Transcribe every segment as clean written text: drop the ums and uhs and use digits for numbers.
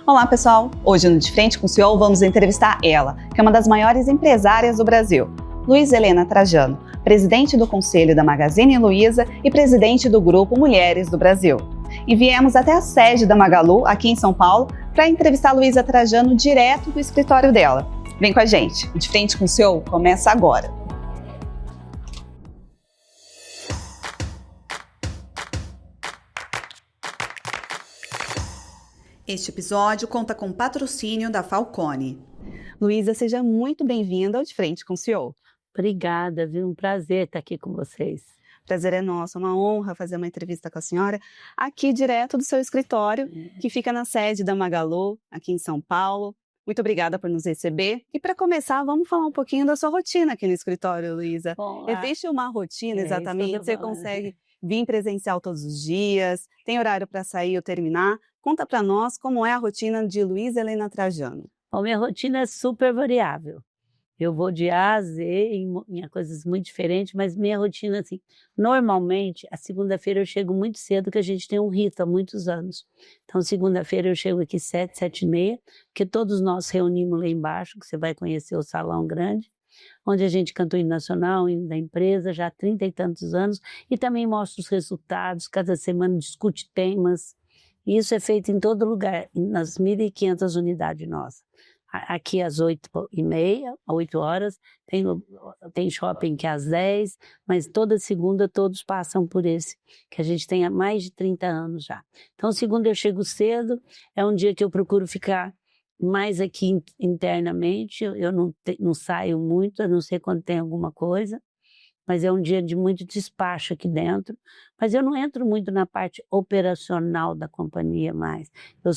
Olá, pessoal! Hoje no De Frente com o CEO vamos entrevistar ela, que é uma das maiores empresárias do Brasil, Luiza Helena Trajano, presidente do Conselho da Magazine Luiza e presidente do Grupo Mulheres do Brasil. E viemos até a sede da Magalu, aqui em São Paulo, para entrevistar a Luiza Trajano direto do escritório dela. Vem com a gente! O De Frente com o CEO começa agora! Este episódio conta com patrocínio da Falcone. Luiza, seja muito bem-vinda ao De Frente com o CEO. Obrigada, viu? Um prazer estar aqui com vocês. Prazer é nosso, uma honra fazer uma entrevista com a senhora aqui direto do seu escritório, que fica na sede da Magalu, aqui em São Paulo. Muito obrigada por nos receber. E para começar, vamos falar um pouquinho da sua rotina aqui no escritório, Luiza. Existe uma rotina exatamente? Você consegue vir presencial todos os dias? Tem horário para sair ou terminar? Conta para nós como é a rotina de Luiza Helena Trajano. Bom, minha rotina é super variável. Eu vou de A a Z em coisas muito diferentes, mas minha rotina, assim, normalmente, a segunda-feira eu chego muito cedo, que a gente tem um rito há muitos anos. Então, segunda-feira eu chego aqui 7, 7h30, porque todos nós reunimos lá embaixo, que você vai conhecer o salão grande, onde a gente canta o hino nacional, o hino da empresa, já há 30 e tantos anos, e também mostra os resultados, cada semana discute temas. E isso é feito em todo lugar, nas 1.500 unidades nossas. Aqui às 8h30, 8 horas, tem shopping que é às 10, mas toda segunda todos passam por esse, que a gente tem há mais de 30 anos já. Então, segunda eu chego cedo, é um dia que eu procuro ficar mais aqui internamente, eu não saio muito, a não ser quando tem alguma coisa, mas é um dia de muito despacho aqui dentro, mas eu não entro muito na parte operacional da companhia mais. Eu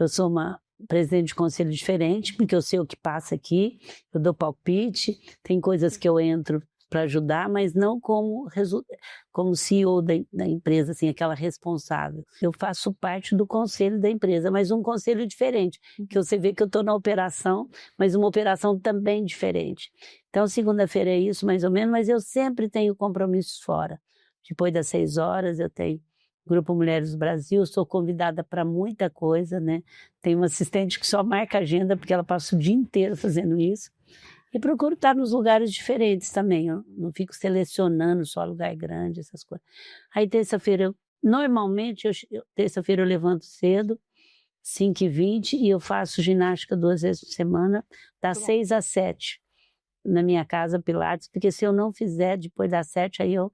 sou uma presidente de conselho diferente, porque eu sei o que passa aqui, eu dou palpite, tem coisas que eu entro para ajudar, mas não como CEO da empresa, assim, aquela responsável. Eu faço parte do conselho da empresa, mas um conselho diferente, que você vê que eu estou na operação, mas uma operação também diferente. Então, segunda-feira é isso, mais ou menos, mas eu sempre tenho compromissos fora. Depois das 6 horas, eu tenho Grupo Mulheres do Brasil, sou convidada para muita coisa, né? Tenho uma assistente que só marca agenda, porque ela passa o dia inteiro fazendo isso. E procuro estar nos lugares diferentes também, eu não fico selecionando só lugar grande, essas coisas. Aí terça-feira, normalmente, terça-feira eu levanto cedo, 5h20, e eu faço ginástica 2 vezes por semana, das 6 às 7, na minha casa, Pilates, porque se eu não fizer depois das 7, aí eu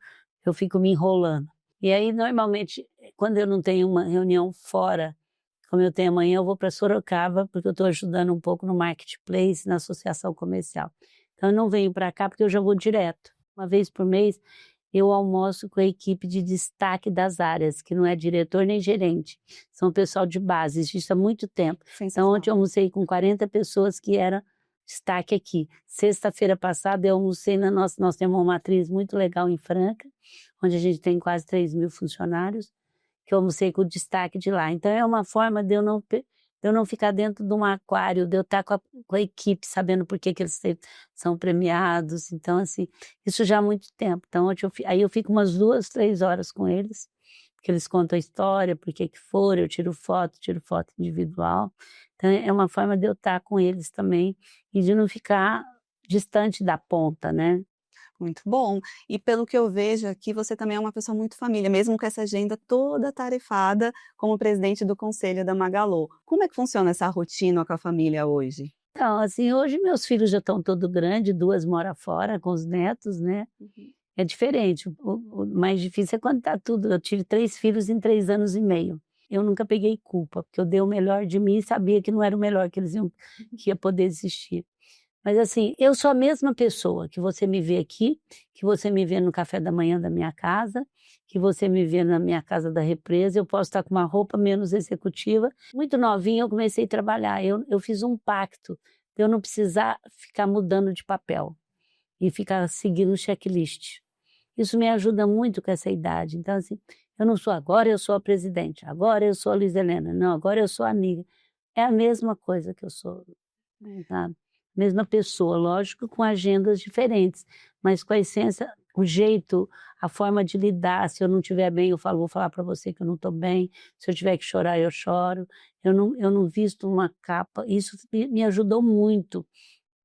fico me enrolando. E aí, normalmente, quando eu não tenho uma reunião fora, como eu tenho amanhã, eu vou para Sorocaba, porque eu estou ajudando um pouco no marketplace, na associação comercial. Então, eu não venho para cá porque eu já vou direto. Uma vez por mês, eu almoço com a equipe de destaque das áreas, que não é diretor nem gerente, são pessoal de base, existe há muito tempo. Então, ontem eu almocei com 40 pessoas que eram destaque aqui. Sexta-feira passada, eu almocei nós temos uma matriz muito legal em Franca, onde a gente tem quase 3.000 funcionários, que eu almocei com o destaque de lá. Então, é uma forma de eu não ficar dentro de um aquário, de eu estar com a equipe, sabendo por que eles são premiados. Então, assim, isso já há muito tempo. Então, aí eu fico umas 2, 3 horas com eles, porque eles contam a história, por que foram, eu tiro foto individual. Então, é uma forma de eu estar com eles também e de não ficar distante da ponta, né? Muito bom. E pelo que eu vejo aqui, você também é uma pessoa muito família, mesmo com essa agenda toda tarefada como presidente do Conselho da Magalu. Como é que funciona essa rotina com a família hoje? Então, assim, hoje meus filhos já estão todos grandes, 2 moram fora com os netos, né? É diferente, o mais difícil é quando tá tudo. Eu tive 3 filhos em 3 anos e meio. Eu nunca peguei culpa, porque eu dei o melhor de mim e sabia que não era o melhor que que ia poder existir. Mas assim, eu sou a mesma pessoa que você me vê aqui, que você me vê no café da manhã da minha casa, que você me vê na minha casa da Represa. Eu posso estar com uma roupa menos executiva. Muito novinha eu comecei a trabalhar, eu fiz um pacto de eu não precisar ficar mudando de papel e ficar seguindo o checklist. Isso me ajuda muito com essa idade. Então, assim, eu não sou agora, eu sou a presidente, agora eu sou a Luiza Helena, não, agora eu sou a amiga. É a mesma coisa que eu sou, sabe? Mesma pessoa, lógico, com agendas diferentes, mas com a essência, o jeito, a forma de lidar. Se eu não estiver bem, eu falo, vou falar para você que eu não estou bem. Se eu tiver que chorar, eu choro. Eu não visto uma capa. Isso me ajudou muito.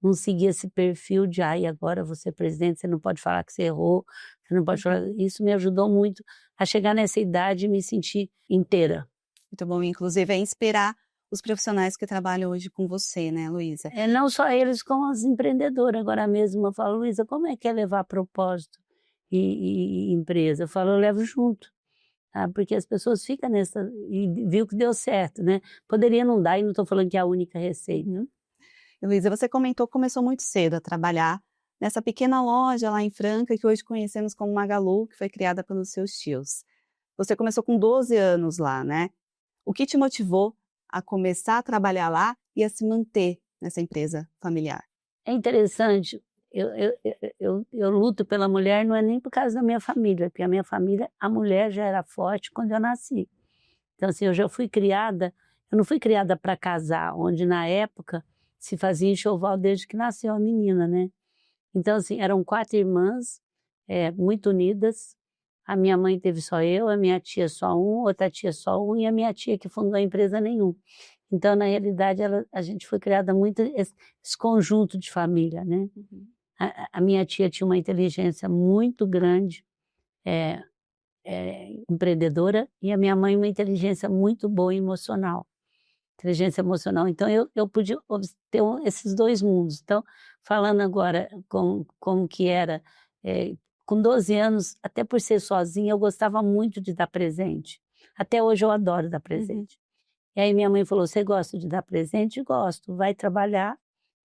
Não seguir esse perfil de, ai, agora você é presidente, você não pode falar que você errou, você não pode falar. Isso me ajudou muito a chegar nessa idade e me sentir inteira. Muito bom, inclusive é inspirar os profissionais que trabalham hoje com você, né, Luísa? Não só eles, como as empreendedoras. Agora mesmo eu falo, Luísa, como é que é levar propósito e empresa? Eu falo, eu levo junto. Tá? Porque as pessoas ficam nessa, e viu que deu certo, né? Poderia não dar, e não estou falando que é a única receita. Luísa, você comentou que começou muito cedo a trabalhar nessa pequena loja lá em Franca, que hoje conhecemos como Magalu, que foi criada pelos seus tios. Você começou com 12 anos lá, né? O que te motivou a começar a trabalhar lá e a se manter nessa empresa familiar? É interessante, eu luto pela mulher, não é nem por causa da minha família, porque a minha família, a mulher já era forte quando eu nasci. Então, assim, eu já fui criada, eu não fui criada para casar, onde na época se fazia enxoval desde que nasceu a menina, né? Então, assim, eram 4 irmãs, muito unidas. A minha mãe teve só eu, a minha tia só um, outra tia só um, e a minha tia que fundou a empresa nenhum. Então, na realidade, a gente foi criada muito esse conjunto de família, né? A minha tia tinha uma inteligência muito grande, empreendedora, e a minha mãe uma inteligência muito boa emocional. Inteligência emocional. Então, eu podia ter esses 2 mundos. Então, falando agora como que era, com 12 anos, até por ser sozinha, eu gostava muito de dar presente. Até hoje eu adoro dar presente. E aí minha mãe falou, você gosta de dar presente? Gosto. Vai trabalhar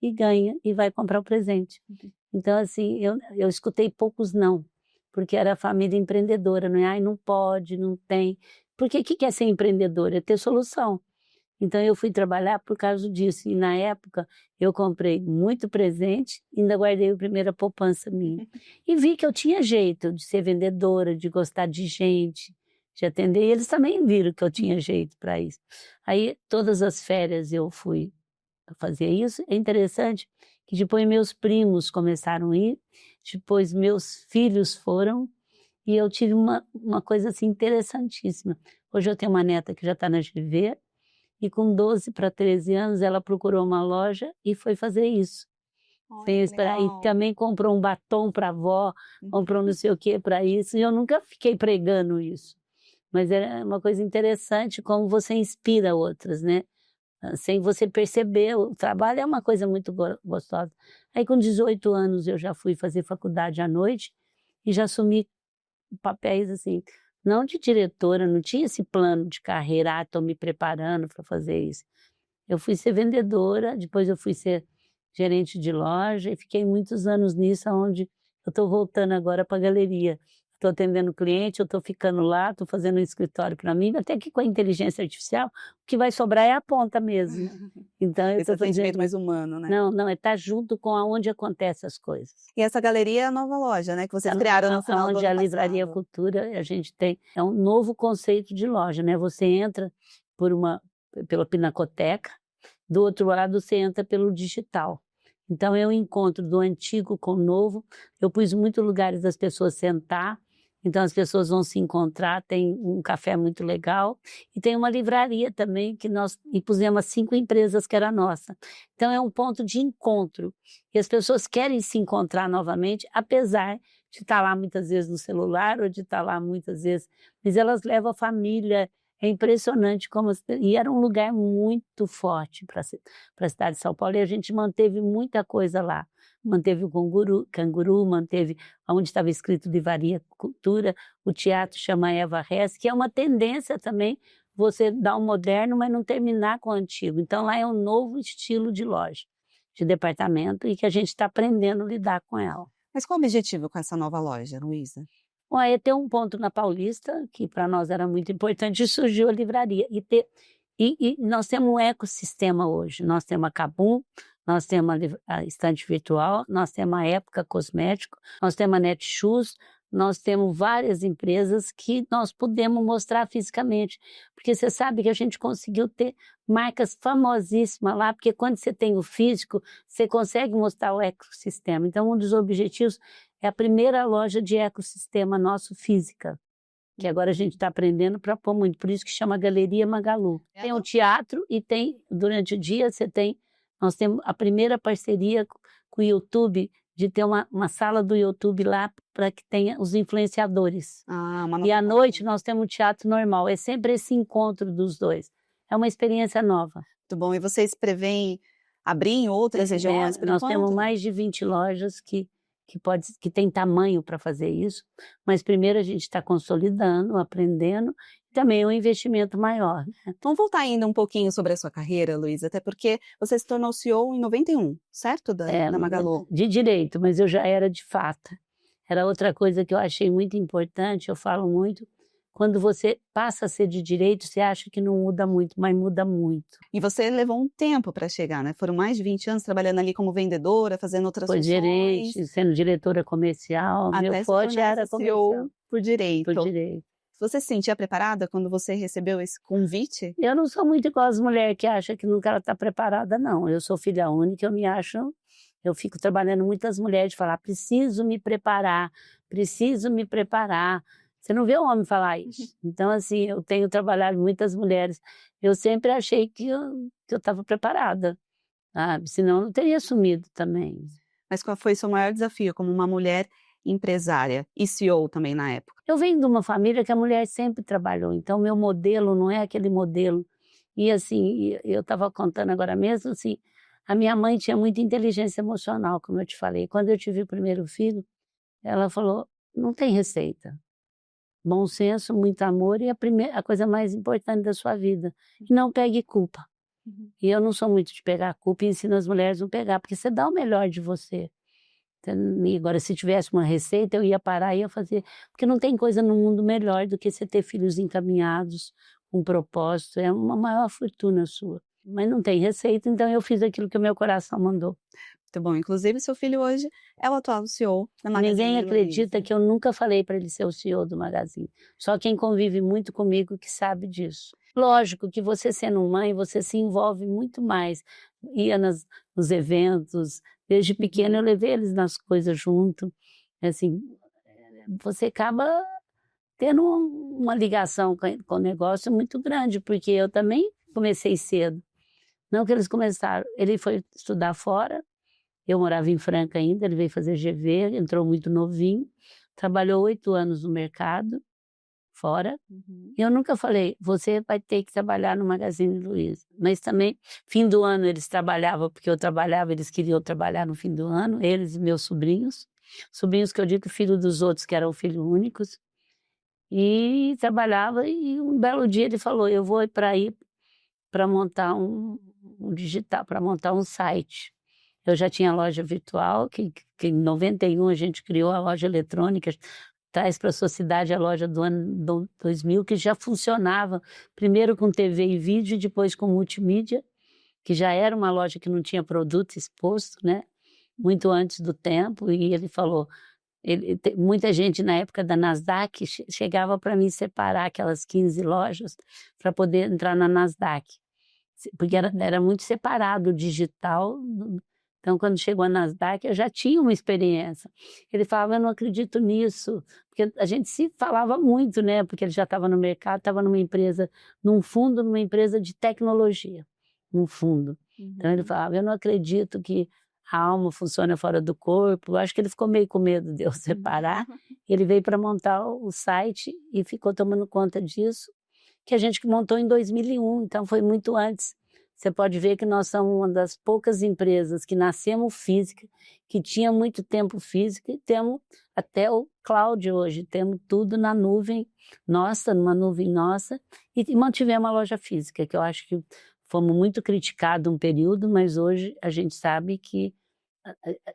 e ganha e vai comprar o presente. Então, assim, eu escutei poucos não, porque era família empreendedora, não é? Ai, não pode, não tem. Porque o que é ser empreendedora? É ter solução. Então eu fui trabalhar por causa disso, e na época eu comprei muito presente, ainda guardei a primeira poupança minha. E vi que eu tinha jeito de ser vendedora, de gostar de gente, de atender, e eles também viram que eu tinha jeito para isso. Aí todas as férias eu fui fazer isso. É interessante que depois meus primos começaram a ir, depois meus filhos foram, e eu tive uma coisa assim interessantíssima. Hoje eu tenho uma neta que já está na GV, e com 12 para 13 anos, ela procurou uma loja e foi fazer isso. Sem esperar. E também comprou um batom para a avó, comprou não sei o que para isso. E eu nunca fiquei pregando isso. Mas é uma coisa interessante como você inspira outras, né? Sem você perceber. O trabalho é uma coisa muito gostosa. Aí com 18 anos eu já fui fazer faculdade à noite e já assumi papéis assim, não de diretora, não tinha esse plano de carreira, estou me preparando para fazer isso. Eu fui ser vendedora, depois eu fui ser gerente de loja e fiquei muitos anos nisso, onde eu estou voltando agora para a galeria. Estou atendendo cliente, eu estou ficando lá, estou fazendo um escritório para mim, até que com a inteligência artificial, o que vai sobrar é a ponta mesmo. Então eu Esse sentimento mais humano, né? Não, é estar junto com aonde acontecem as coisas. E essa galeria é a nova loja, né, que vocês criaram no final do ano passado. Onde a Livraria Cultura, a gente tem, é um novo conceito de loja, né? Você entra pela Pinacoteca, do outro lado você entra pelo digital. Então é um encontro do antigo com o novo. Eu pus muitos lugares das pessoas sentar, então as pessoas vão se encontrar, tem um café muito legal, e tem uma livraria também, que nós pusemos 5 empresas que era nossa. Então é um ponto de encontro, e as pessoas querem se encontrar novamente, apesar de estar lá muitas vezes no celular, ou de estar lá muitas vezes, mas elas levam a família. É impressionante como... E era um lugar muito forte para a cidade de São Paulo, e a gente manteve muita coisa lá. Manteve o canguru, manteve onde estava escrito Livraria Cultura, o teatro chama Eva Hess, que é uma tendência também, você dar um moderno, mas não terminar com o antigo. Então lá é um novo estilo de loja, de departamento, e que a gente está aprendendo a lidar com ela. Mas qual o objetivo com essa nova loja, Luísa? Bom, aí tem um ponto na Paulista, que para nós era muito importante, e surgiu a livraria. E nós temos um ecossistema hoje. Nós temos a Kabum, nós temos a Estante Virtual, nós temos a Época Cosmético, nós temos a Netshoes, nós temos várias empresas que nós podemos mostrar fisicamente. Porque você sabe que a gente conseguiu ter marcas famosíssimas lá, porque quando você tem o físico, você consegue mostrar o ecossistema. Então, um dos objetivos É a primeira loja de ecossistema nosso física, que agora a gente está aprendendo para pôr muito, por isso que chama Galeria Magalu. Tem o teatro e tem, durante o dia, nós temos a primeira parceria com o YouTube, de ter uma sala do YouTube lá para que tenha os influenciadores. E à noite nós temos um teatro normal, é sempre esse encontro dos dois. É uma experiência nova. Muito bom. E vocês preveem abrir em outras regiões? Nós temos mais de 20 lojas que tem tamanho para fazer isso, mas primeiro a gente está consolidando, aprendendo, e também é um investimento maior. Né? Vamos voltar ainda um pouquinho sobre a sua carreira, Luísa, até porque você se tornou CEO em 91, certo? Da Magalu. De direito, mas eu já era de fato. Era outra coisa que eu achei muito importante, eu falo muito, quando você passa a ser de direito, você acha que não muda muito, mas muda muito. E você levou um tempo para chegar, né? Foram mais de 20 anos trabalhando ali como vendedora, fazendo outras funções. Gerente, sendo diretora comercial, até meu forte era comercial. CEO por direito. Por direito. Você se sentia preparada quando você recebeu esse convite? Eu não sou muito igual as mulheres que acham que nunca ela está preparada, não. Eu sou filha única, eu fico trabalhando muitas mulheres de falar, preciso me preparar. Você não vê o homem falar isso. Então, assim, eu tenho trabalhado muitas mulheres. Eu sempre achei que eu estava preparada, sabe? Senão eu não teria assumido também. Mas qual foi o seu maior desafio como uma mulher empresária e CEO também na época? Eu venho de uma família que a mulher sempre trabalhou, então meu modelo não é aquele modelo. E assim, eu estava contando agora mesmo, assim, a minha mãe tinha muita inteligência emocional, como eu te falei. Quando eu tive o primeiro filho, ela falou, não tem receita. Bom senso, muito amor e a coisa mais importante da sua vida. E não pegue culpa. E eu não sou muito de pegar culpa e ensino as mulheres a não pegar, porque você dá o melhor de você. E agora, se tivesse uma receita, eu ia parar e ia fazer. Porque não tem coisa no mundo melhor do que você ter filhos encaminhados, com propósito. É uma maior fortuna sua. Mas não tem receita, então eu fiz aquilo que o meu coração mandou. Muito bom. Inclusive, seu filho hoje é o atual CEO da Magazine Ninguém Luiza. acredita que eu nunca falei para ele ser o CEO do Magazine. Só quem convive muito comigo que sabe disso. Lógico que você sendo mãe, você se envolve muito mais. Ia nos eventos, desde pequena eu levei eles nas coisas junto. Assim, você acaba tendo uma ligação com o negócio muito grande, porque eu também comecei cedo. Não que eles começaram, ele foi estudar fora, eu morava em Franca ainda, ele veio fazer GV, entrou muito novinho, trabalhou 8 anos no mercado, fora. E eu nunca falei, você vai ter que trabalhar no Magazine Luiza. Mas também, fim do ano eles trabalhavam, porque eu trabalhava, eles queriam trabalhar no fim do ano, eles e meus sobrinhos. Sobrinhos que eu digo filho dos outros, que eram filhos únicos. E trabalhava, e um belo dia ele falou, eu vou para montar um digital, para montar um site. Eu já tinha loja virtual, que em 91 a gente criou a loja eletrônica, traz para a sociedade a loja do ano 2000, que já funcionava, primeiro com TV e vídeo, depois com multimídia, que já era uma loja que não tinha produto exposto, né? Muito antes do tempo, e ele falou, muita gente na época da Nasdaq chegava para mim separar aquelas 15 lojas para poder entrar na Nasdaq, porque era muito separado o digital. Então, quando chegou a Nasdaq, eu já tinha uma experiência. Ele falava, eu não acredito nisso, porque a gente se falava muito, né? Porque ele já estava no mercado, estava numa empresa de tecnologia, num fundo. Então, ele falava, eu não acredito que a alma funciona fora do corpo. Eu acho que ele ficou meio com medo de eu separar. Ele veio para montar o site e ficou tomando conta disso, que a gente montou em 2001, então foi muito antes. Você pode ver que nós somos uma das poucas empresas que nascemos física, que tinha muito tempo física, e temos até o cloud hoje, temos tudo na nuvem nossa, numa nuvem nossa, e mantivemos a loja física, que eu acho que fomos muito criticados um período, mas hoje a gente sabe que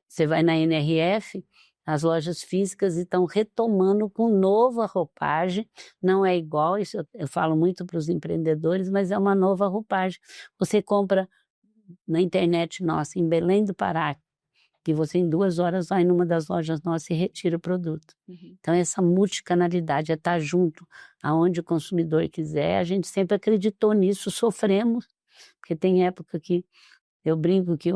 você vai na NRF, as lojas físicas estão retomando com nova roupagem, não é igual, isso eu falo muito para os empreendedores, mas é uma nova roupagem. Você compra na internet nossa, em Belém do Pará, e você em 2 horas vai numa das lojas nossas e retira o produto. Então essa multicanalidade é estar junto, aonde o consumidor quiser, a gente sempre acreditou nisso, sofremos, porque tem época que eu brinco que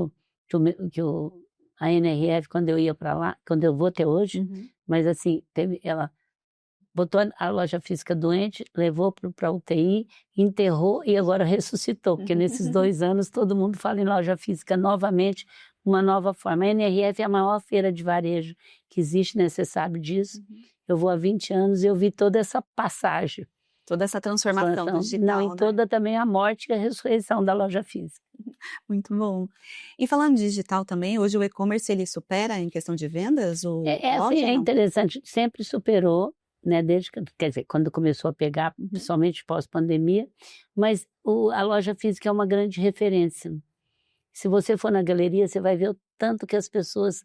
a NRF, quando eu ia para lá, quando eu vou até hoje, mas assim, ela botou a loja física doente, levou para a UTI, enterrou e agora ressuscitou, porque nesses 2 anos todo mundo fala em loja física novamente, uma nova forma. A NRF é a maior feira de varejo que existe, né? Você sabe disso. Eu vou há 20 anos e eu vi toda essa passagem. Toda essa transformação digital, não, e toda também a morte e a ressurreição da loja física. Muito bom. E falando de digital também, hoje o e-commerce ele supera em questão de vendas o Assim, loja, é não? interessante, sempre superou, né, desde que, quer dizer, quando começou a pegar, principalmente pós-pandemia, mas a loja física é uma grande referência. Se você for na galeria, você vai ver o tanto que as pessoas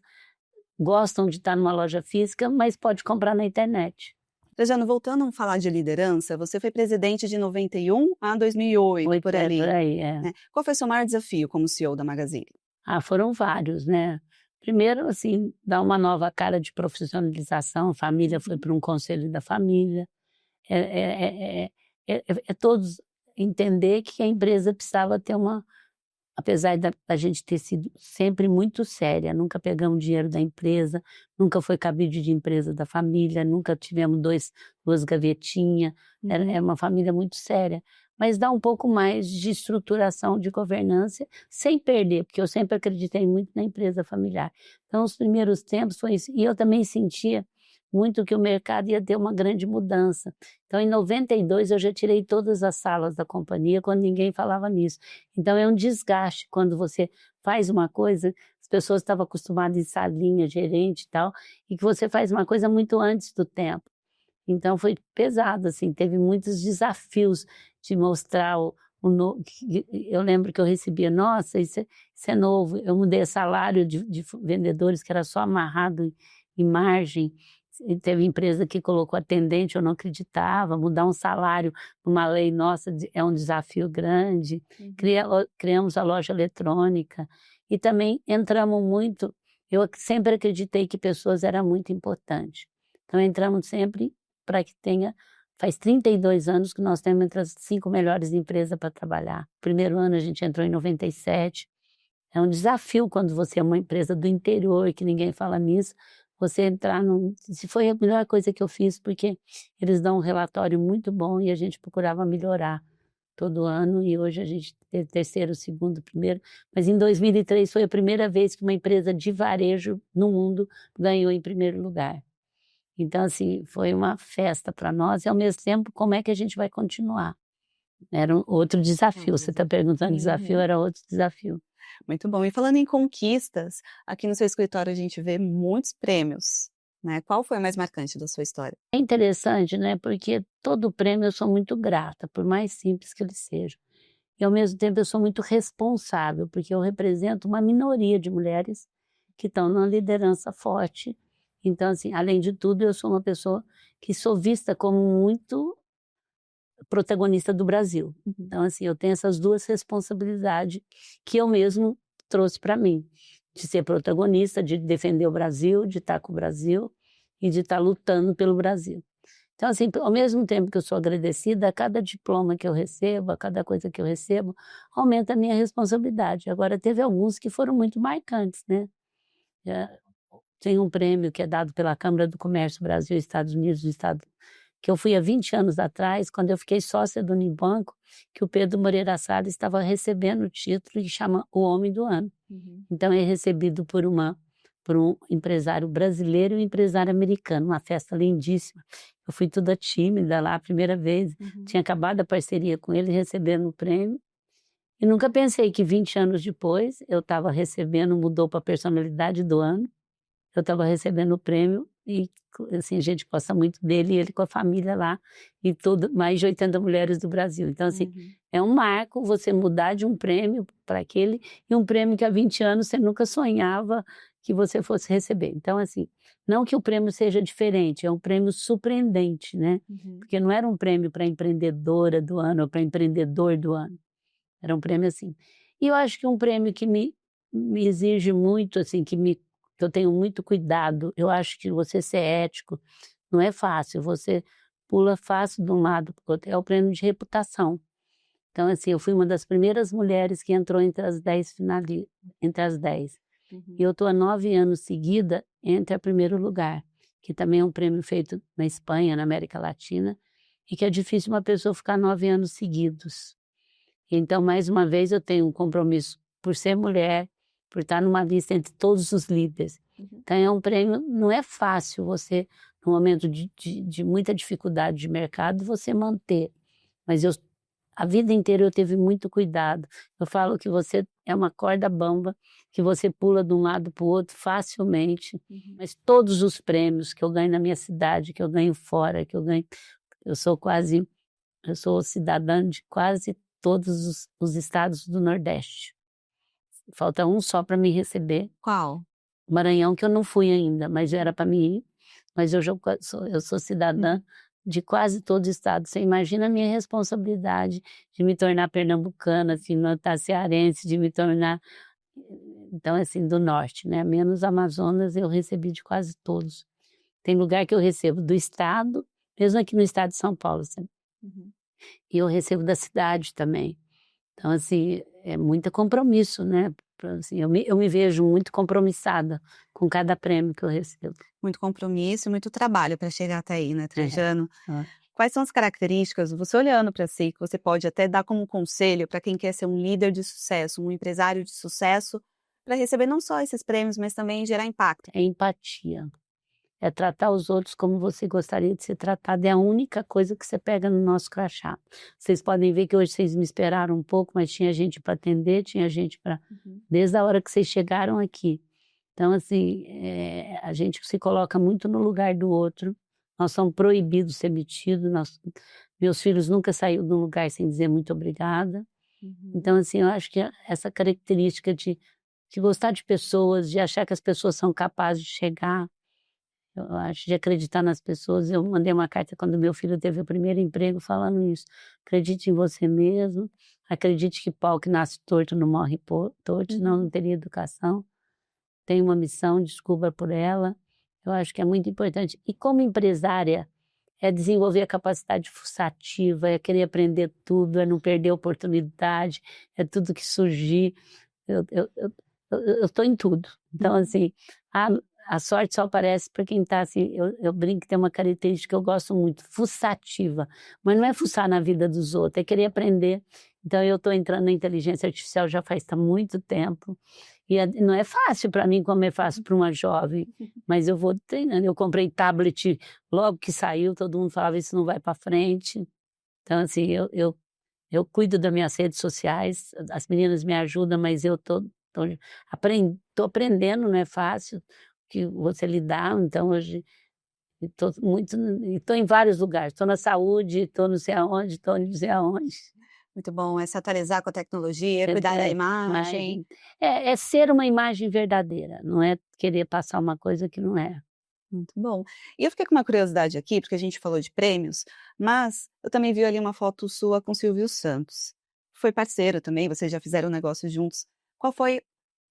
gostam de estar numa loja física, mas pode comprar na internet. Trajano, voltando a falar de liderança, você foi presidente de 91 a 2008, por ali. Por aí, é. Né? Qual foi o seu maior desafio como CEO da Magazine? Foram vários, né? Primeiro, assim, dar uma nova cara de profissionalização, a família foi para um conselho da família, todos entender que a empresa precisava ter apesar da gente ter sido sempre muito séria, nunca pegamos dinheiro da empresa, nunca foi cabide de empresa da família, nunca tivemos duas gavetinhas, era uma família muito séria, mas dá um pouco mais de estruturação de governança, sem perder, porque eu sempre acreditei muito na empresa familiar. Então, os primeiros tempos foi isso, e eu também sentia muito que o mercado ia ter uma grande mudança. Então, em 92, eu já tirei todas as salas da companhia, quando ninguém falava nisso. Então, é um desgaste quando você faz uma coisa, as pessoas estavam acostumadas em salinha, gerente e tal, e que você faz uma coisa muito antes do tempo. Então, foi pesado, assim, teve muitos desafios de mostrar eu lembro que eu recebia, nossa, isso é novo, eu mudei salário de vendedores que era só amarrado em margem. E teve empresa que colocou atendente, eu não acreditava, mudar um salário numa lei nossa é um desafio grande. Criamos a loja eletrônica e também entramos muito, eu sempre acreditei que pessoas era muito importante. Então entramos sempre para que faz 32 anos que nós temos entre as 5 melhores empresas para trabalhar. Primeiro ano a gente entrou em 97, é um desafio quando você é uma empresa do interior, que ninguém fala nisso, você entrar se foi a melhor coisa que eu fiz, porque eles dão um relatório muito bom e a gente procurava melhorar todo ano, e hoje a gente tem terceiro, segundo, primeiro, mas em 2003 foi a primeira vez que uma empresa de varejo no mundo ganhou em primeiro lugar. Então, assim, foi uma festa para nós e, ao mesmo tempo, como é que a gente vai continuar? Era outro desafio, você está perguntando desafio, era outro desafio. Muito bom. E falando em conquistas, aqui no seu escritório a gente vê muitos prêmios, né? Qual foi o mais marcante da sua história? É interessante, né? Porque todo prêmio eu sou muito grata, por mais simples que ele seja. E, ao mesmo tempo, eu sou muito responsável, porque eu represento uma minoria de mulheres que estão numa liderança forte. Então, assim, além de tudo, eu sou uma pessoa que sou vista como muito protagonista do Brasil. Então, assim, eu tenho essas duas responsabilidades que eu mesmo trouxe para mim, de ser protagonista, de defender o Brasil, de estar com o Brasil e de estar lutando pelo Brasil. Então, assim, ao mesmo tempo que eu sou agradecida, a cada diploma que eu recebo, a cada coisa que eu recebo, aumenta a minha responsabilidade. Agora, teve alguns que foram muito marcantes, né? Tem um prêmio que é dado pela Câmara do Comércio Brasil e Estados Unidos, do Estado, que eu fui há 20 anos atrás, quando eu fiquei sócia do Unibanco, que o Pedro Moreira Salles estava recebendo o título que chama o Homem do Ano. Então, é recebido por um empresário brasileiro e um empresário americano, uma festa lindíssima. Eu fui toda tímida lá a primeira vez, tinha acabado a parceria com ele, recebendo o prêmio, e nunca pensei que 20 anos depois eu estava recebendo, mudou para a personalidade do ano, eu estava recebendo o prêmio e, assim, a gente gosta muito dele e ele com a família lá, e mais de 80 mulheres do Brasil. Então, assim, é um marco você mudar de um prêmio para aquele, e um prêmio que há 20 anos você nunca sonhava que você fosse receber. Então, assim, não que o prêmio seja diferente, é um prêmio surpreendente, né? Porque não era um prêmio para empreendedora do ano ou para empreendedor do ano. Era um prêmio assim. E eu acho que um prêmio que me exige muito, assim, que eu tenho muito cuidado, eu acho que você ser ético não é fácil, você pula fácil de um lado para o outro, é o prêmio de reputação. Então, assim, eu fui uma das primeiras mulheres que entrou entre as 10 finalistas, entre as 10. E eu estou há 9 anos seguida entre a primeiro lugar, que também é um prêmio feito na Espanha, na América Latina, e que é difícil uma pessoa ficar 9 anos seguidos. Então, mais uma vez, eu tenho um compromisso por ser mulher, por estar numa lista entre todos os líderes. Então, é um prêmio, não é fácil você, num momento de muita dificuldade de mercado, você manter. Mas a vida inteira eu tive muito cuidado. Eu falo que você é uma corda bamba, que você pula de um lado para o outro facilmente, mas todos os prêmios que eu ganho na minha cidade, que eu ganho fora, que eu ganho... Eu sou cidadã de quase todos os estados do Nordeste. Falta um só para me receber. Qual? Maranhão, que eu não fui ainda, mas era para mim ir. Mas eu sou cidadã de quase todo o estado. Você imagina a minha responsabilidade de me tornar pernambucana, de me tornar cearense, de me tornar... Então, assim, do norte, né? Menos Amazonas, eu recebi de quase todos. Tem lugar que eu recebo do estado, mesmo aqui no estado de São Paulo, sabe? E eu recebo da cidade também. Então, assim, é muito compromisso, né? Assim, eu me vejo muito compromissada com cada prêmio que eu recebo. Muito compromisso e muito trabalho para chegar até aí, né, Trajano? É. Quais são as características, você olhando para si, que você pode até dar como conselho para quem quer ser um líder de sucesso, um empresário de sucesso, para receber não só esses prêmios, mas também gerar impacto? É empatia. É tratar os outros como você gostaria de ser tratado. É a única coisa que você pega no nosso crachá. Vocês podem ver que hoje vocês me esperaram um pouco, mas tinha gente para atender, tinha gente para... Desde a hora que vocês chegaram aqui. Então, assim, a gente se coloca muito no lugar do outro. Nós somos proibidos de ser metidos. Meus filhos nunca saíram de um lugar sem dizer muito obrigada. Então, assim, eu acho que essa característica de gostar de pessoas, de achar que as pessoas são capazes de chegar, eu acho, de acreditar nas pessoas. Eu mandei uma carta quando meu filho teve o primeiro emprego falando isso. Acredite em você mesmo, acredite que pau que nasce torto não morre torto, senão não teria educação. Tenho uma missão, descubra por ela. Eu acho que é muito importante. E como empresária, é desenvolver a capacidade fuçativa, é querer aprender tudo, é não perder a oportunidade, é tudo que surgir. Eu estou em tudo. Então, assim, a sorte só aparece para quem está assim, eu brinco que tem uma característica que eu gosto muito, fuçativa, mas não é fuçar na vida dos outros, é querer aprender. Então eu estou entrando na inteligência artificial já faz muito tempo, e não é fácil para mim como é fácil para uma jovem, mas eu vou treinando. Eu comprei tablet logo que saiu, todo mundo falava isso não vai para frente. Então assim, eu cuido das minhas redes sociais, as meninas me ajudam, mas eu estou aprendendo, não é fácil que você lidar. Então hoje estou em vários lugares, estou na saúde, estou não sei aonde, estou não sei aonde. Muito bom, é se atualizar com a tecnologia, cuidar da imagem. É ser uma imagem verdadeira, não é querer passar uma coisa que não é. Muito bom. E eu fiquei com uma curiosidade aqui, porque a gente falou de prêmios, mas eu também vi ali uma foto sua com Silvio Santos. Foi parceiro também, vocês já fizeram negócio juntos. Qual foi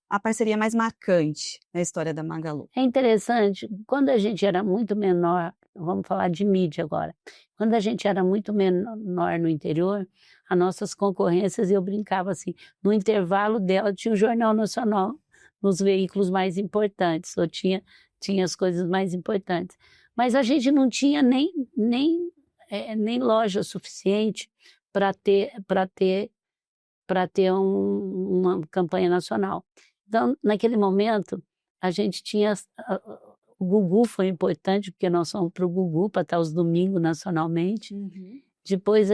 a parceria mais marcante na história da Magalu? É interessante, quando a gente era muito menor, vamos falar de mídia agora, quando a gente era muito menor no interior, as nossas concorrências, eu brincava assim, no intervalo dela tinha o Jornal Nacional, nos veículos mais importantes, ou tinha as coisas mais importantes. Mas a gente não tinha nem loja suficiente para ter uma campanha nacional. Então, naquele momento, a gente tinha... O Gugu foi importante, porque nós fomos para o Gugu para estar os domingos nacionalmente. Depois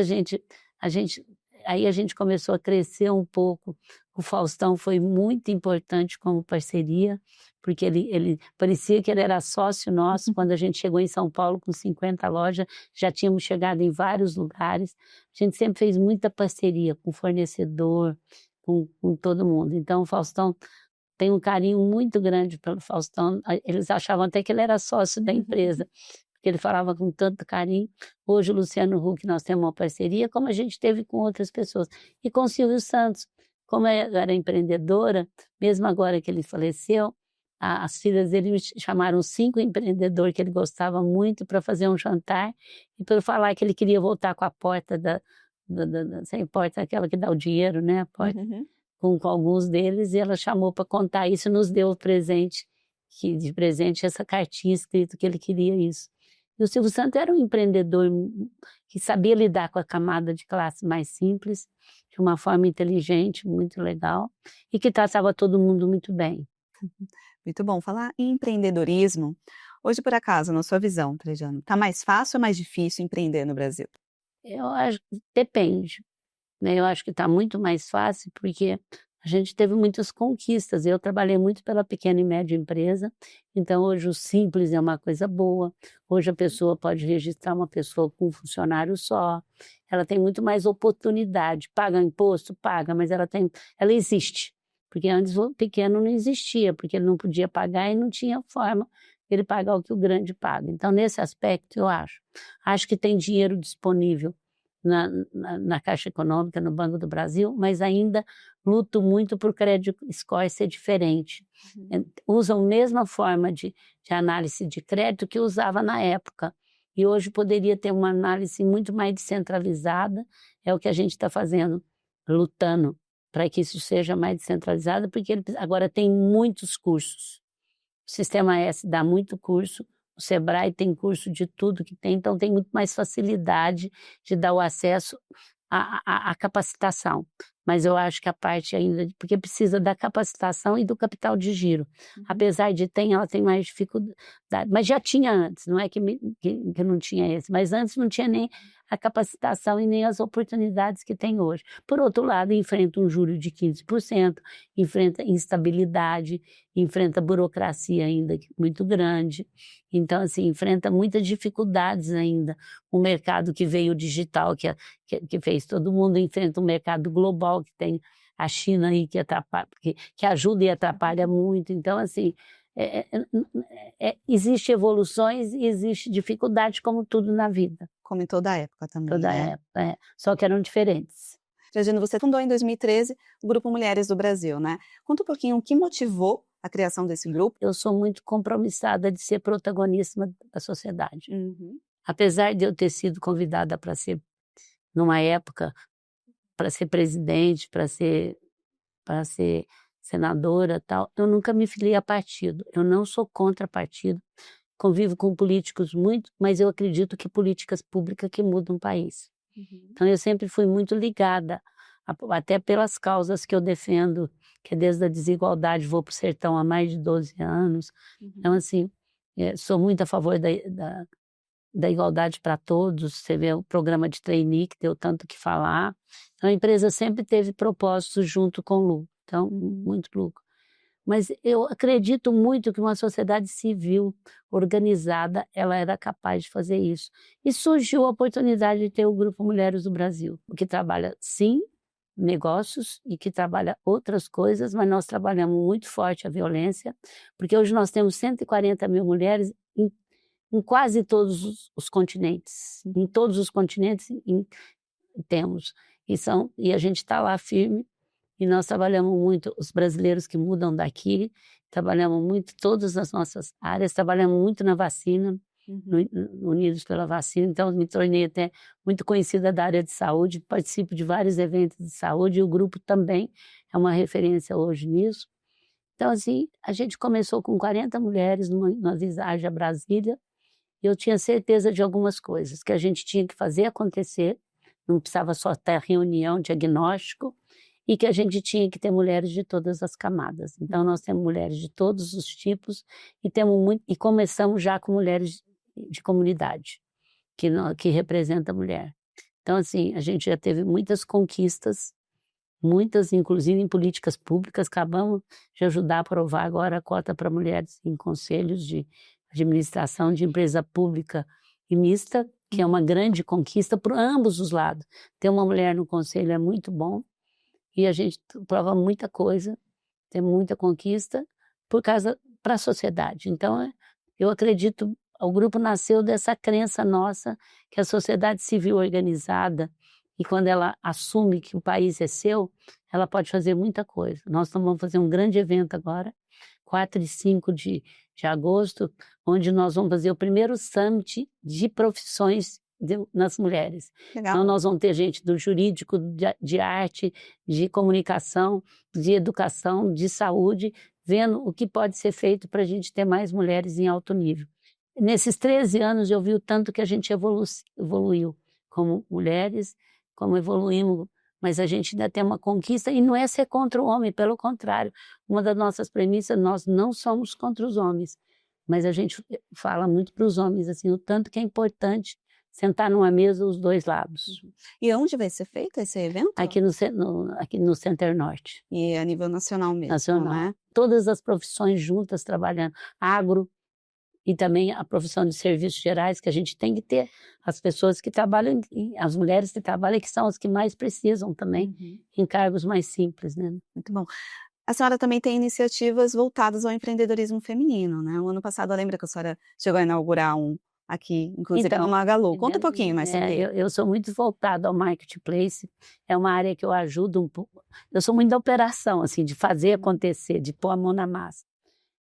aí a gente começou a crescer um pouco. O Faustão foi muito importante como parceria, porque ele parecia que ele era sócio nosso. Quando a gente chegou em São Paulo com 50 lojas, já tínhamos chegado em vários lugares. A gente sempre fez muita parceria com fornecedor, com todo mundo. Então o Faustão, tem um carinho muito grande pelo Faustão. Eles achavam até que ele era sócio da empresa, porque ele falava com tanto carinho. Hoje o Luciano Huck, nós temos uma parceria, como a gente teve com outras pessoas. E com o Silvio Santos, como eu era empreendedora, mesmo agora que ele faleceu, as filhas dele me chamaram 5 empreendedores que ele gostava muito para fazer um jantar, e para falar que ele queria voltar com a porta sem porta, aquela que dá o dinheiro, né? A porta. com alguns deles, e ela chamou para contar isso e nos deu de presente essa cartinha escrita que ele queria isso. E o Silvio Santos era um empreendedor que sabia lidar com a camada de classe mais simples, de uma forma inteligente, muito legal, e que tratava todo mundo muito bem. Muito bom. Falar em empreendedorismo, hoje, por acaso, na sua visão, Trajano, está mais fácil ou mais difícil empreender no Brasil? Eu acho que depende, né? Eu acho que está muito mais fácil porque a gente teve muitas conquistas. Eu trabalhei muito pela pequena e média empresa, então hoje o simples é uma coisa boa. Hoje a pessoa pode registrar uma pessoa com um funcionário só. Ela tem muito mais oportunidade. Paga imposto? Paga, mas ela existe. Porque antes o pequeno não existia, porque ele não podia pagar e não tinha forma de ele pagar o que o grande paga. Então, nesse aspecto, eu acho que tem dinheiro disponível na Caixa Econômica, no Banco do Brasil, mas ainda luto muito por crédito score ser diferente. Usam a mesma forma de análise de crédito que usava na época. E hoje poderia ter uma análise muito mais descentralizada, é o que a gente está fazendo, lutando para que isso seja mais descentralizado, porque agora tem muitos cursos. O Sistema S dá muito curso, o Sebrae tem curso de tudo que tem, então tem muito mais facilidade de dar o acesso à capacitação. Mas eu acho que a parte ainda, porque precisa da capacitação e do capital de giro. Apesar de ela tem mais dificuldade, mas já tinha antes, não é que não tinha esse, mas antes não tinha nem a capacitação e nem as oportunidades que tem hoje. Por outro lado, enfrenta um juro de 15%, enfrenta instabilidade, enfrenta burocracia ainda muito grande, então assim, enfrenta muitas dificuldades ainda. O mercado que veio digital, que fez todo mundo, enfrenta um mercado global, que tem a China aí que atrapalha, que ajuda e atrapalha muito. Então, assim, existe evoluções e existe dificuldade, como tudo na vida. Como em toda a época também, Toda né? época, só que eram diferentes. Trajano, você fundou em 2013 o Grupo Mulheres do Brasil, né? Conta um pouquinho o que motivou a criação desse grupo. Eu sou muito compromissada de ser protagonista da sociedade. Apesar de eu ter sido convidada para ser, numa época, para ser presidente, para ser senadora, tal, eu nunca me filiei a partido. Eu não sou contra partido. Convivo com políticos muito, mas eu acredito que políticas públicas que mudam o país. Então eu sempre fui muito ligada, até pelas causas que eu defendo, que é desde a desigualdade, vou para o sertão há mais de 12 anos. Então assim, sou muito a favor da igualdade para todos. Você vê o programa de trainee que deu tanto que falar. Então a empresa sempre teve propósitos junto com o lucro, então muito lucro. Mas eu acredito muito que uma sociedade civil organizada, ela era capaz de fazer isso. E surgiu a oportunidade de ter o Grupo Mulheres do Brasil, que trabalha, sim, negócios e que trabalha outras coisas, mas nós trabalhamos muito forte a violência, porque hoje nós temos 140 mil mulheres em quase todos os continentes. Em todos os continentes temos. E a gente está lá firme. E nós trabalhamos muito, os brasileiros que mudam daqui, trabalhamos muito todas as nossas áreas, trabalhamos muito na vacina, Unidos pela Vacina, então me tornei até muito conhecida da área de saúde, participo de vários eventos de saúde, e o grupo também é uma referência hoje nisso. Então, assim, a gente começou com 40 mulheres numa visagem a Brasília, e eu tinha certeza de algumas coisas, que a gente tinha que fazer acontecer, não precisava só ter reunião, diagnóstico, e que a gente tinha que ter mulheres de todas as camadas. Então, nós temos mulheres de todos os tipos e começamos já com mulheres de comunidade, que representa a mulher. Então, assim, a gente já teve muitas conquistas, muitas, inclusive em políticas públicas. Acabamos de ajudar a aprovar agora a cota para mulheres em conselhos de administração de empresa pública e mista, que é uma grande conquista por ambos os lados. Ter uma mulher no conselho é muito bom. E a gente prova muita coisa, tem muita conquista para a sociedade. Então, eu acredito, o grupo nasceu dessa crença nossa, que a sociedade civil organizada, e quando ela assume que o país é seu, ela pode fazer muita coisa. Nós vamos fazer um grande evento agora, 4 e 5 de agosto, onde nós vamos fazer o primeiro summit de profissões nas mulheres. Legal. Então, nós vamos ter gente do jurídico, de arte, de comunicação, de educação, de saúde, vendo o que pode ser feito para a gente ter mais mulheres em alto nível. Nesses 13 anos eu vi o tanto que a gente evoluiu como mulheres, como evoluímos, mas a gente ainda tem uma conquista e não é ser contra o homem, pelo contrário. Uma das nossas premissas, nós não somos contra os homens, mas a gente fala muito para os homens, assim, o tanto que é importante sentar numa mesa os dois lados. E onde vai ser feito esse evento? Aqui no Center Norte. E a nível nacional mesmo, Nacional. né? Todas as profissões juntas trabalhando. Agro e também a profissão de serviços gerais, que a gente tem que ter as pessoas que trabalham, as mulheres que trabalham, que são as que mais precisam também, em cargos mais simples, né? Muito bom. A senhora também tem iniciativas voltadas ao empreendedorismo feminino, né? O ano passado, lembra que a senhora chegou a inaugurar um aqui, inclusive Então, no Magalu. Conta um pouquinho mais sobre isso. Eu sou muito voltada ao marketplace, é uma área que eu ajudo um pouco. Eu sou muito da operação, assim, de fazer acontecer, de pôr a mão na massa.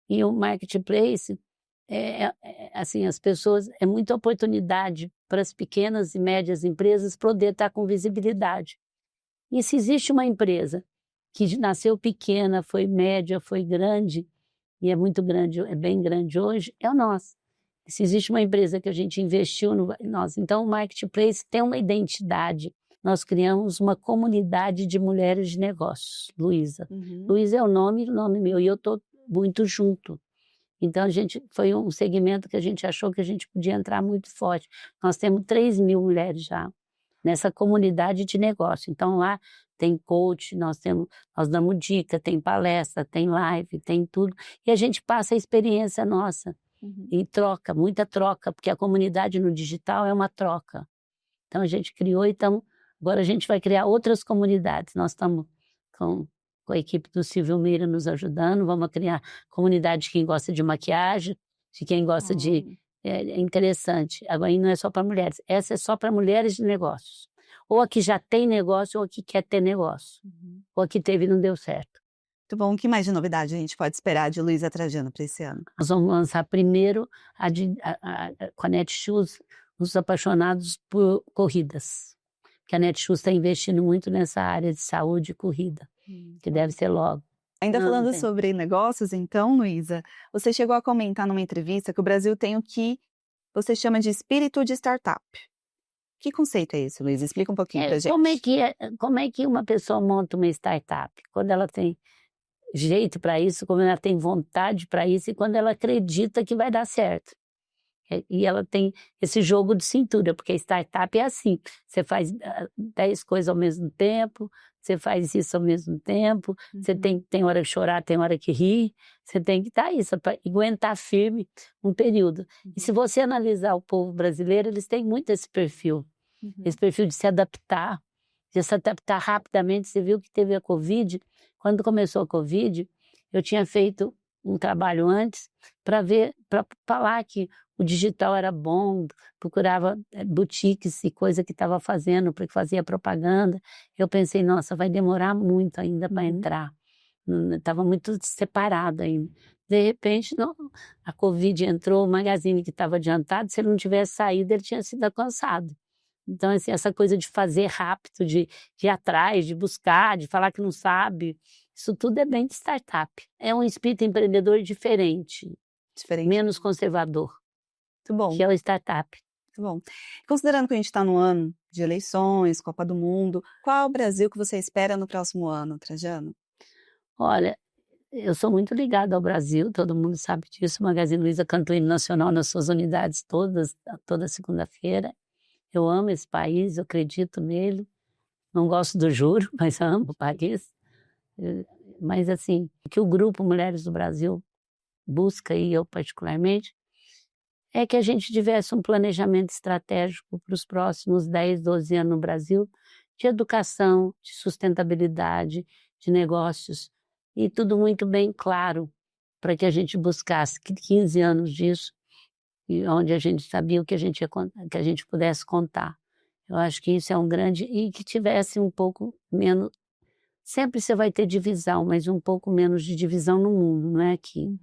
E o marketplace, assim, as pessoas, é muita oportunidade para as pequenas e médias empresas poder estar com visibilidade. E se existe uma empresa que nasceu pequena, foi média, foi grande, e é muito grande, é bem grande hoje, é o nosso. Se existe uma empresa que a gente investiu em nós, então o Marketplace tem uma identidade. Nós criamos uma comunidade de mulheres de negócios, Luísa. Luísa é o nome meu, e eu estou muito junto. Então, foi um segmento que a gente achou que a gente podia entrar muito forte. Nós temos 3.000 mulheres já nessa comunidade de negócio. Então, lá tem coach, nós damos dica, tem palestra, tem live, tem tudo. E a gente passa a experiência nossa. E troca, muita troca, porque a comunidade no digital é uma troca. Então, a gente criou, então, agora a gente vai criar outras comunidades. Nós estamos com a equipe do Silvio Meira nos ajudando, vamos criar comunidade de quem gosta de maquiagem, de quem gosta de... É interessante. Agora, não é só para mulheres, essa é só para mulheres de negócios. Ou a que já tem negócio, ou a que quer ter negócio. Ou a que teve e não deu certo. Muito bom. O que mais de novidade a gente pode esperar de Luísa Trajano para esse ano? Nós vamos lançar primeiro com a Netshoes, os apaixonados por corridas. Que a Netshoes está investindo muito nessa área de saúde e corrida, que deve ser logo. Ainda falando sobre negócios, então, Luísa, você chegou a comentar numa entrevista que o Brasil tem o que você chama de espírito de startup. Que conceito é esse, Luísa? Explica um pouquinho para a gente. Como é que uma pessoa monta uma startup? Quando ela tem jeito para isso, quando ela tem vontade para isso e quando ela acredita que vai dar certo. E ela tem esse jogo de cintura, porque a startup é assim, você faz 10 coisas ao mesmo tempo, você faz isso ao mesmo tempo, você tem hora que chorar, tem hora que rir, você tem que estar isso, para aguentar firme um período. E se você analisar o povo brasileiro, eles têm muito esse perfil de se adaptar rapidamente. Você viu que teve a Covid. Quando começou a Covid, eu tinha feito um trabalho antes para falar que o digital era bom, procurava boutiques e coisa que estava fazendo, porque fazia propaganda. Eu pensei, nossa, vai demorar muito ainda para entrar. Estava muito separado ainda. De repente, não, a Covid entrou, o Magazine que estava adiantado, se ele não tivesse saído, ele tinha sido alcançado. Então, assim, essa coisa de fazer rápido, de ir atrás, de buscar, de falar que não sabe, isso tudo é bem de startup. É um espírito empreendedor diferente. Menos conservador. Muito bom. Que é o startup. Muito bom. Considerando que a gente está no ano de eleições, Copa do Mundo, qual é o Brasil que você espera no próximo ano, Trajano? Olha, eu sou muito ligada ao Brasil, todo mundo sabe disso. O Magazine Luiza canta o hino nacional nas suas unidades toda segunda-feira. Eu amo esse país, eu acredito nele. Não gosto do juro, mas amo o país. Mas, assim, o que o Grupo Mulheres do Brasil busca, e eu particularmente, é que a gente tivesse um planejamento estratégico para os próximos 10, 12 anos no Brasil, de educação, de sustentabilidade, de negócios, e tudo muito bem claro, para que a gente buscasse 15 anos disso, e onde a gente sabia o que a gente pudesse contar. Eu acho que isso é um grande... E que tivesse um pouco menos... Sempre você vai ter divisão, mas um pouco menos de divisão no mundo, não é aqui.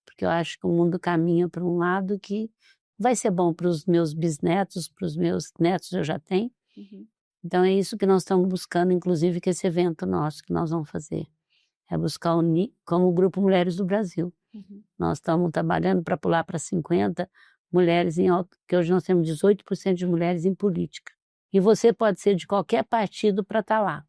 Porque eu acho que o mundo caminha para um lado que vai ser bom para os meus bisnetos, para os meus netos eu já tenho. Uhum. Então é isso que nós estamos buscando, inclusive que esse evento nosso que nós vamos fazer. É buscar unir como o Grupo Mulheres do Brasil. Uhum. Nós estamos trabalhando para pular para 50 mulheres em alto, que hoje nós temos 18% de mulheres em política. E você pode ser de qualquer partido para estar lá,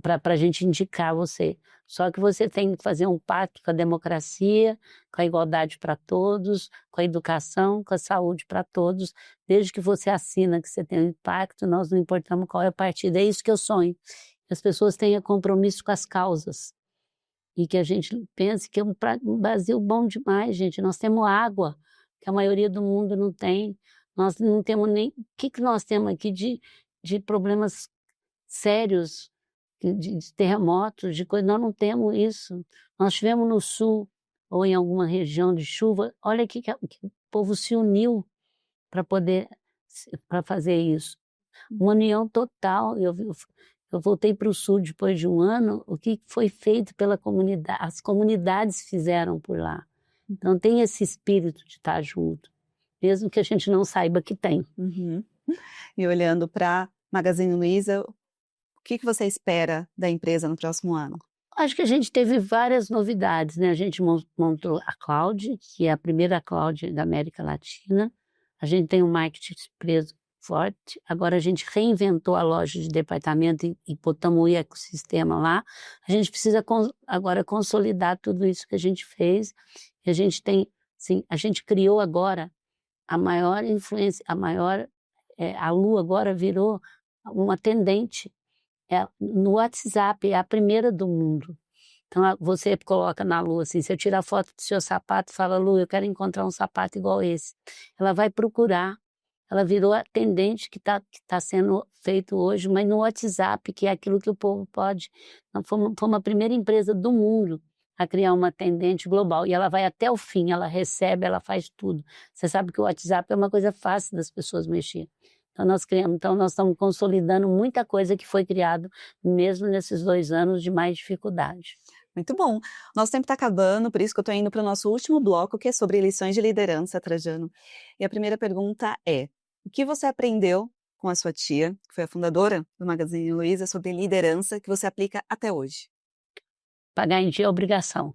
para a gente indicar você. Só que você tem que fazer um pacto com a democracia, com a igualdade para todos, com a educação, com a saúde para todos. Desde que você assina que você tem um impacto, nós não importamos qual é o partido. É isso que eu sonho. Que as pessoas tenham compromisso com as causas. E que a gente pense que é um Brasil bom demais, gente. Nós temos água, que a maioria do mundo não tem. Nós não temos nem... O que nós temos aqui de problemas sérios, de terremotos, de coisa? Nós não temos isso. Nós estivemos no sul, ou em alguma região de chuva. Olha que o povo se uniu para fazer isso. Uma união total. Eu voltei para o sul depois de um ano, o que foi feito pela comunidade, as comunidades fizeram por lá. Então tem esse espírito de estar junto, mesmo que a gente não saiba que tem. Uhum. E olhando para Magazine Luiza, o que você espera da empresa no próximo ano? Acho que a gente teve várias novidades, né? A gente montou a Cloud, que é a primeira Cloud da América Latina. A gente tem um marketing preso forte. Agora a gente reinventou a loja de departamento e botamos o ecossistema lá. A gente precisa agora consolidar tudo isso que a gente fez. E a gente tem, sim, a gente criou agora a maior influência, a Lu agora virou uma atendente no WhatsApp, é a primeira do mundo. Então você coloca na Lu assim, você tira a foto do seu sapato e fala, Lu, eu quero encontrar um sapato igual esse. Ela vai procurar. Ela virou atendente que tá sendo feito hoje, mas no WhatsApp, que é aquilo que o povo pode. Então, foi a primeira empresa do mundo a criar uma atendente global. E ela vai até o fim, ela recebe, ela faz tudo. Você sabe que o WhatsApp é uma coisa fácil das pessoas mexer. Então nós estamos consolidando muita coisa que foi criado mesmo nesses 2 anos de mais dificuldade. Muito bom. Nosso tempo está acabando, por isso que eu estou indo para o nosso último bloco, que é sobre lições de liderança, Trajano. E a primeira pergunta é: o que você aprendeu com a sua tia, que foi a fundadora do Magazine Luiza, sobre liderança que você aplica até hoje? Pagar em dia é obrigação.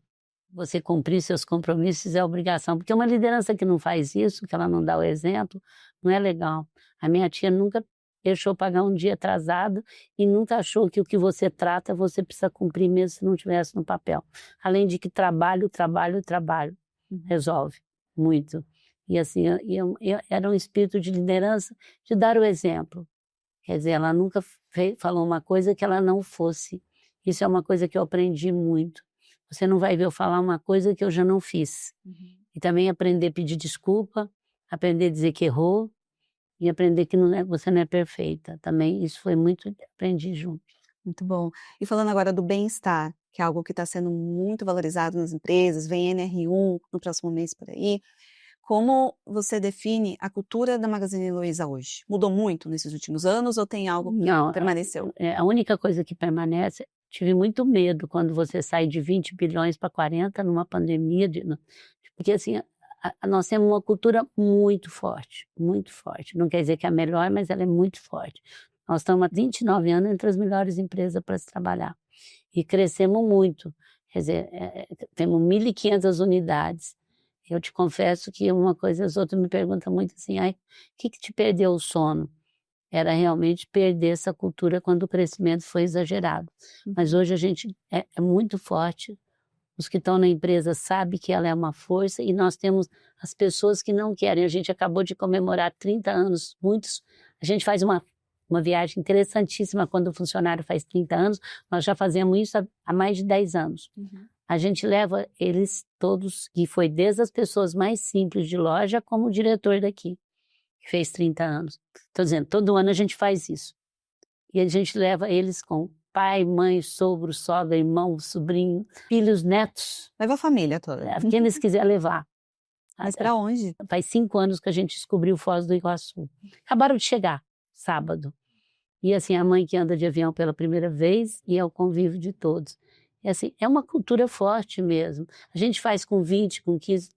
Você cumprir seus compromissos é obrigação. Porque uma liderança que não faz isso, que ela não dá o exemplo, não é legal. A minha tia nunca deixou pagar um dia atrasado e nunca achou que o que você trata você precisa cumprir mesmo se não tivesse no papel. Além de que trabalho resolve muito. E assim, era um espírito de liderança, de dar o exemplo. Quer dizer, ela nunca falou uma coisa que ela não fosse. Isso é uma coisa que eu aprendi muito. Você não vai ver eu falar uma coisa que eu já não fiz. Uhum. E também aprender a pedir desculpa, aprender a dizer que errou, e aprender que você não é perfeita. Também isso foi muito, aprendi junto. Muito bom. E falando agora do bem-estar, que é algo que está sendo muito valorizado nas empresas, vem NR1 no próximo mês por aí. Como você define a cultura da Magazine Luiza hoje? Mudou muito nesses últimos anos ou tem algo que permaneceu? A única coisa que permanece, tive muito medo quando você sai de 20 bilhões para 40 numa pandemia, porque assim, nós temos uma cultura muito forte, muito forte. Não quer dizer que é a melhor, mas ela é muito forte. Nós estamos há 29 anos entre as melhores empresas para se trabalhar. E crescemos muito. Quer dizer, temos 1.500 unidades. Eu te confesso que uma coisa, as outras me perguntam muito assim, o que te perdeu o sono? Era realmente perder essa cultura quando o crescimento foi exagerado. Mas hoje a gente é muito forte. Os que estão na empresa sabem que ela é uma força e nós temos as pessoas que não querem. A gente acabou de comemorar 30 anos, muitos. A gente faz uma viagem interessantíssima quando o funcionário faz 30 anos. Nós já fazemos isso há mais de 10 anos. Uhum. A gente leva eles todos, que foi desde as pessoas mais simples de loja, como o diretor daqui, que fez 30 anos. Estou dizendo, todo ano a gente faz isso. E a gente leva eles com pai, mãe, sogro, sogra, irmão, sobrinho, filhos, netos. Leva a família toda. Quem eles quiser levar. Mas para onde? Faz 5 anos que a gente descobriu Foz do Iguaçu. Acabaram de chegar, sábado. E assim, a mãe que anda de avião pela primeira vez e é o convívio de todos. É assim, é uma cultura forte mesmo. A gente faz com 20, com 15,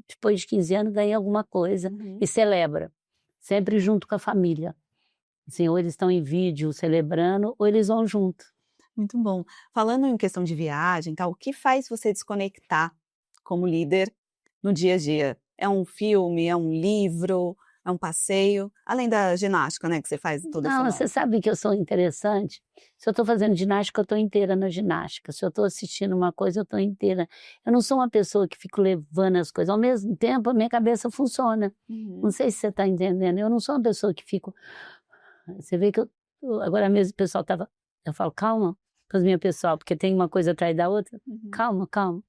depois de 15 anos ganha alguma coisa e celebra, sempre junto com a família. Assim, ou eles estão em vídeo celebrando, ou eles vão junto. Muito bom. Falando em questão de viagem, tal, o que faz você desconectar como líder no dia a dia? É um filme, é um livro, é um passeio? Além da ginástica, né, que você faz toda Não, semana. você sabe que eu sou interessante? Se eu estou fazendo ginástica, eu estou inteira na ginástica. Se eu estou assistindo uma coisa, eu estou inteira. Eu não sou uma pessoa que fico levando as coisas. Ao mesmo tempo, a minha cabeça funciona. Não sei se você está entendendo. Eu não sou uma pessoa que fico... Você vê que agora mesmo o pessoal estava... Eu falo, calma, com as minhas pessoal, porque tem uma coisa atrás da outra. Calma, calma.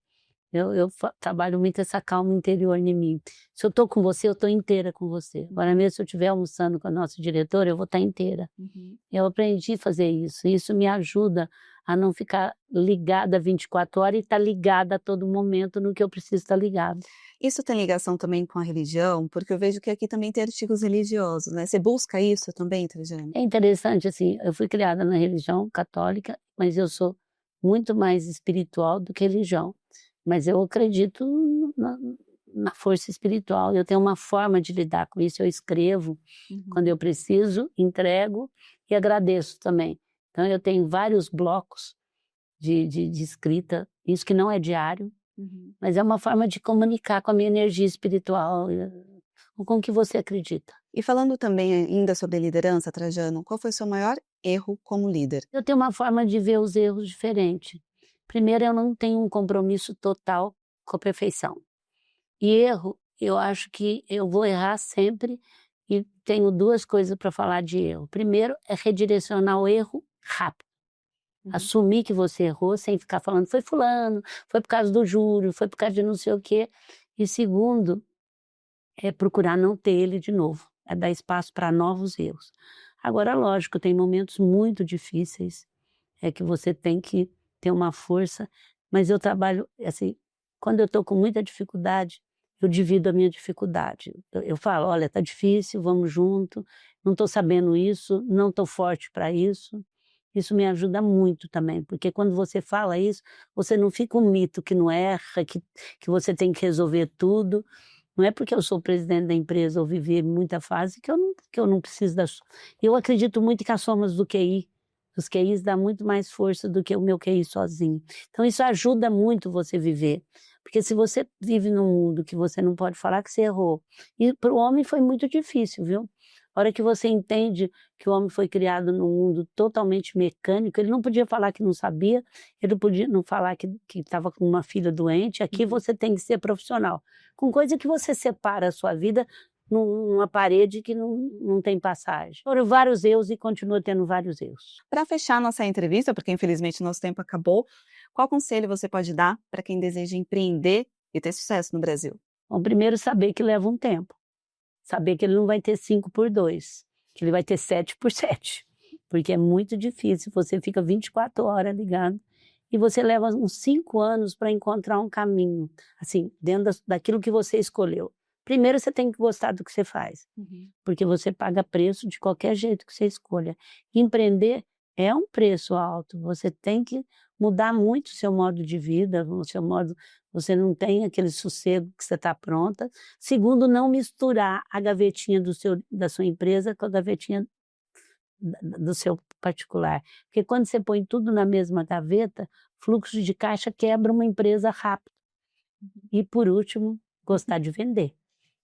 Eu trabalho muito essa calma interior em mim. Se eu estou com você, eu estou inteira com você. Agora mesmo, se eu estiver almoçando com a nossa diretora, eu vou estar inteira. Eu aprendi a fazer isso. Isso me ajuda a não ficar ligada 24 horas e estar ligada a todo momento no que eu preciso estar ligada. Isso tem ligação também com a religião? Porque eu vejo que aqui também tem artigos religiosos, né? Você busca isso também, Trajano? É interessante, assim, eu fui criada na religião católica, mas eu sou muito mais espiritual do que religião. Mas eu acredito na força espiritual, eu tenho uma forma de lidar com isso, eu escrevo quando eu preciso, entrego e agradeço também. Então eu tenho vários blocos de escrita, isso que não é diário, mas é uma forma de comunicar com a minha energia espiritual, com o que você acredita. E falando também ainda sobre liderança, Trajano, qual foi o seu maior erro como líder? Eu tenho uma forma de ver os erros diferente. Primeiro, eu não tenho um compromisso total com a perfeição. E erro, eu acho que eu vou errar sempre e tenho duas coisas para falar de erro. Primeiro, é redirecionar o erro rápido. Assumir que você errou sem ficar falando, foi fulano, foi por causa do júri, foi por causa de não sei o quê. E segundo, é procurar não ter ele de novo, é dar espaço para novos erros. Agora, lógico, tem momentos muito difíceis, é que você tem que ter uma força, mas eu trabalho, assim, quando eu estou com muita dificuldade, eu divido a minha dificuldade. Eu falo, olha, tá difícil, vamos junto, não estou sabendo isso, não estou forte para isso. Isso me ajuda muito também, porque quando você fala isso, você não fica um mito que não erra, que você tem que resolver tudo. Não é porque eu sou presidente da empresa ou vivi muita fase que eu não preciso da... Eu acredito muito que as somas do QI, os QIs dão muito mais força do que o meu QI sozinho. Então isso ajuda muito você viver, porque se você vive num mundo que você não pode falar que você errou, e para o homem foi muito difícil, viu? A hora que você entende que o homem foi criado num mundo totalmente mecânico, ele não podia falar que não sabia, ele podia não falar que estava com uma filha doente, aqui você tem que ser profissional. Com coisa que você separa a sua vida numa parede que não tem passagem. Foram vários erros e continua tendo vários erros. Para fechar nossa entrevista, porque infelizmente nosso tempo acabou, qual conselho você pode dar para quem deseja empreender e ter sucesso no Brasil? Bom, primeiro saber que leva um tempo. Saber que ele não vai ter 5x2, que ele vai ter 7x7, porque é muito difícil, você fica 24 horas ligado e você leva uns 5 anos para encontrar um caminho, assim, dentro daquilo que você escolheu. Primeiro você tem que gostar do que você faz, porque você paga preço de qualquer jeito que você escolha. Empreender é um preço alto, você tem que mudar muito o seu modo de vida, o seu modo, você não tem aquele sossego que você está pronta. Segundo, não misturar a gavetinha da sua empresa com a gavetinha do seu particular. Porque quando você põe tudo na mesma gaveta, fluxo de caixa quebra uma empresa rápido. E por último, gostar de vender.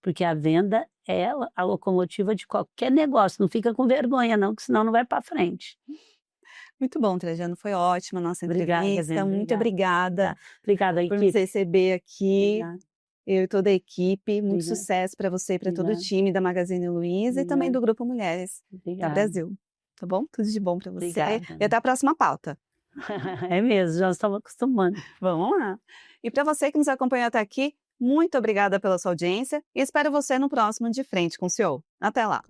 Porque a venda é a locomotiva de qualquer negócio. Não fica com vergonha não, que senão não vai para frente. Muito bom, Trajano, foi ótima a nossa entrevista. Obrigada, muito obrigada. Obrigada, por equipe. nos receber aqui. Obrigada. Eu e toda a equipe. Muito Obrigada. sucesso para você e para todo o time da Magazine Luiza e também do Grupo Mulheres da Brasil. Tá bom? Tudo de bom para você. Obrigada. E até a próxima pauta. É mesmo, já estamos acostumando. Vamos lá. E para você que nos acompanhou até aqui, muito obrigada pela sua audiência e espero você no próximo De Frente com o CEO. Até lá.